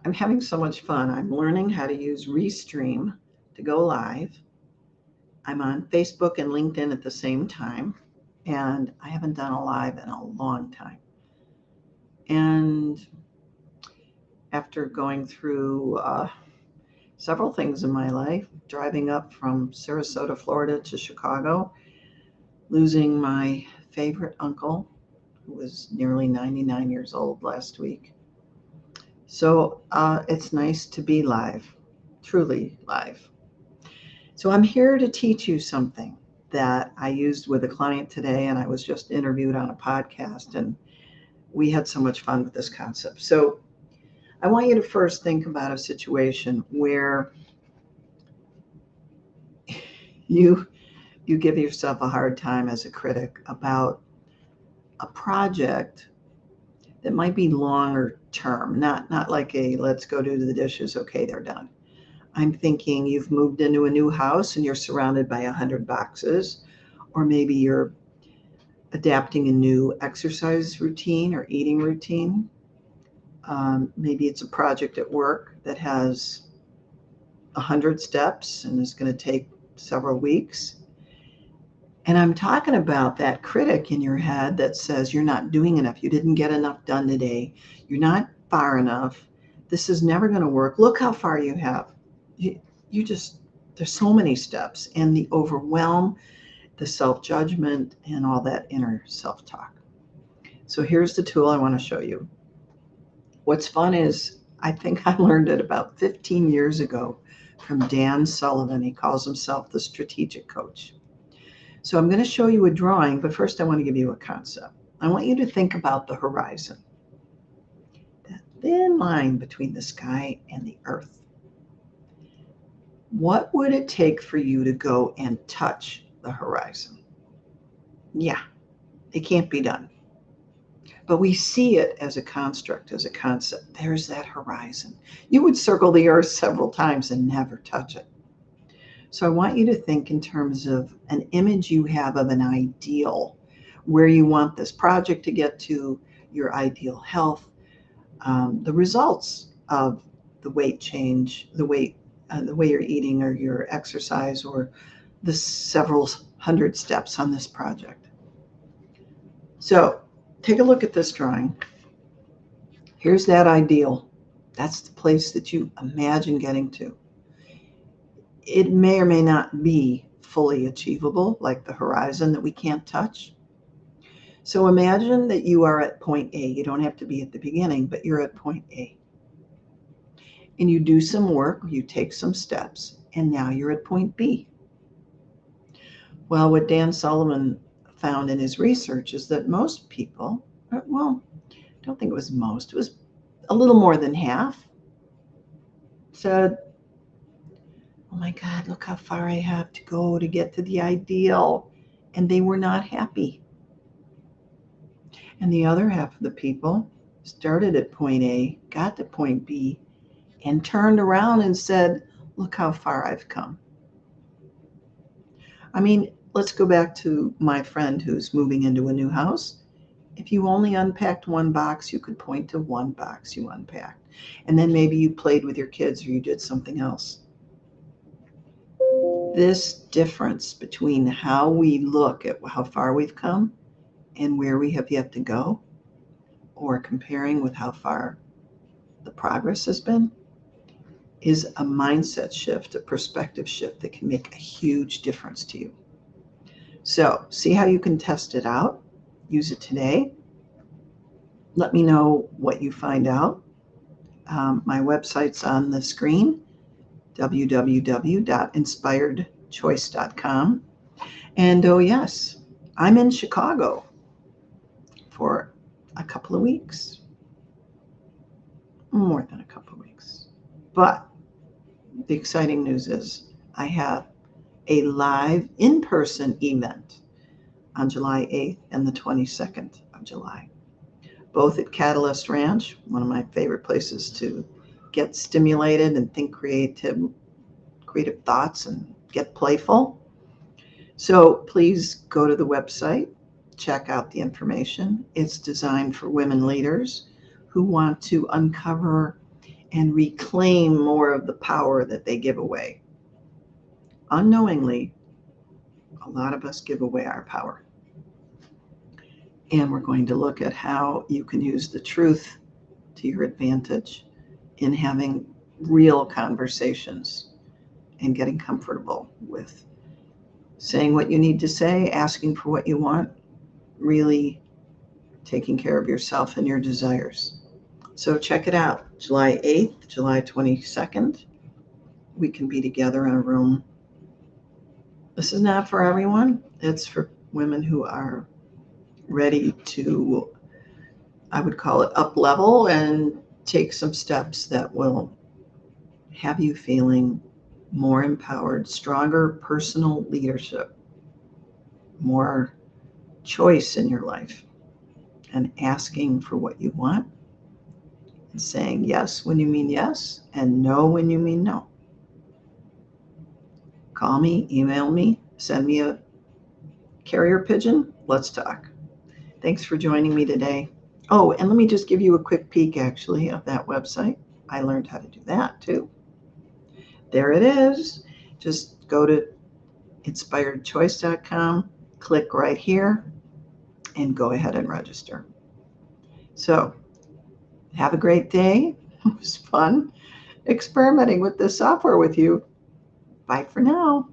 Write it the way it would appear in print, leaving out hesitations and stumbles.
I'm having so much fun. I'm learning how to use Restream to go live. I'm on Facebook and LinkedIn at the same time, and I haven't done a live in a long time. And after going through several things in my life, driving up from Sarasota, Florida to Chicago, losing my favorite uncle, who was nearly 99 years old last week. So it's nice to be live, truly live. So I'm here to teach you something that I used with a client today, and I was just interviewed on a podcast, and we had so much fun with this concept. So I want you to first think about a situation where you you give yourself a hard time as a critic about a project that might be longer term, not like a let's go do the dishes, okay, they're done. I'm thinking you've moved into a new house and you're surrounded by 100 boxes, or maybe you're adapting a new exercise routine or eating routine. Maybe it's a project at work that has 100 steps and is going to take several weeks. And I'm talking about that critic in your head that says you're not doing enough. You didn't get enough done today. You're not far enough. This is never going to work. Look how far you have. You just, there's so many steps, and the overwhelm, the self-judgment, and all that inner self-talk. So here's the tool I want to show you. What's fun is I think I learned it about 15 years ago from Dan Sullivan. He calls himself the strategic coach. So I'm going to show you a drawing, but first I want to give you a concept. I want you to think about the horizon, that thin line between the sky and the earth. What would it take for you to go and touch the horizon? Yeah, it can't be done. But we see it as a construct, as a concept. There's that horizon. You would circle the earth several times and never touch it. So I want you to think in terms of an image you have of an ideal, where you want this project to get to, your ideal health, the results of the weight change, the way you're eating or your exercise, or the several hundred steps on this project. So take a look at this drawing. Here's that ideal. That's the place that you imagine getting to. It may or may not be fully achievable, like the horizon that we can't touch. So imagine that you are at point A. You don't have to be at the beginning, but you're at point A. And you do some work, you take some steps, and now you're at point B. Well, what Dan Sullivan found in his research is that most people, well, I don't think it was most, it was a little more than half, said, oh my God, look how far I have to go to get to the ideal. And they were not happy. And the other half of the people started at point A, got to point B, and turned around and said, look how far I've come. I mean, let's go back to my friend who's moving into a new house. If you only unpacked one box, you could point to one box you unpacked. And then maybe you played with your kids or you did something else. This difference between how we look at how far we've come and where we have yet to go, or comparing with how far the progress has been, is a mindset shift, a perspective shift that can make a huge difference to you. So see how you can test it out. Use it today. Let me know what you find out. My website's on the screen, www.inspiredchoice.com. And oh yes, I'm in Chicago for a couple of weeks, more than a couple of weeks. But the exciting news is I have a live in-person event on July 8th and the 22nd of July, both at Catalyst Ranch, one of my favorite places to get stimulated and think creative thoughts and get playful. So please go to the website, check out the information. It's designed for women leaders who want to uncover and reclaim more of the power that they give away. Unknowingly, a lot of us give away our power. And we're going to look at how you can use the truth to your advantage in having real conversations and getting comfortable with saying what you need to say, asking for what you want, really taking care of yourself and your desires. So check it out. July 8th, July 22nd, we can be together in a room. This is not for everyone. It's for women who are ready to, I would call it, up level and take some steps that will have you feeling more empowered, stronger personal leadership, more choice in your life, and asking for what you want, and saying yes when you mean yes, and no when you mean no. Call me, email me, send me a carrier pigeon. Let's talk. Thanks for joining me today. Oh, and let me just give you a quick peek, actually, of that website. I learned how to do that, too. There it is. Just go to inspiredchoice.com, click right here, and go ahead and register. So, have a great day. It was fun experimenting with this software with you. Bye for now.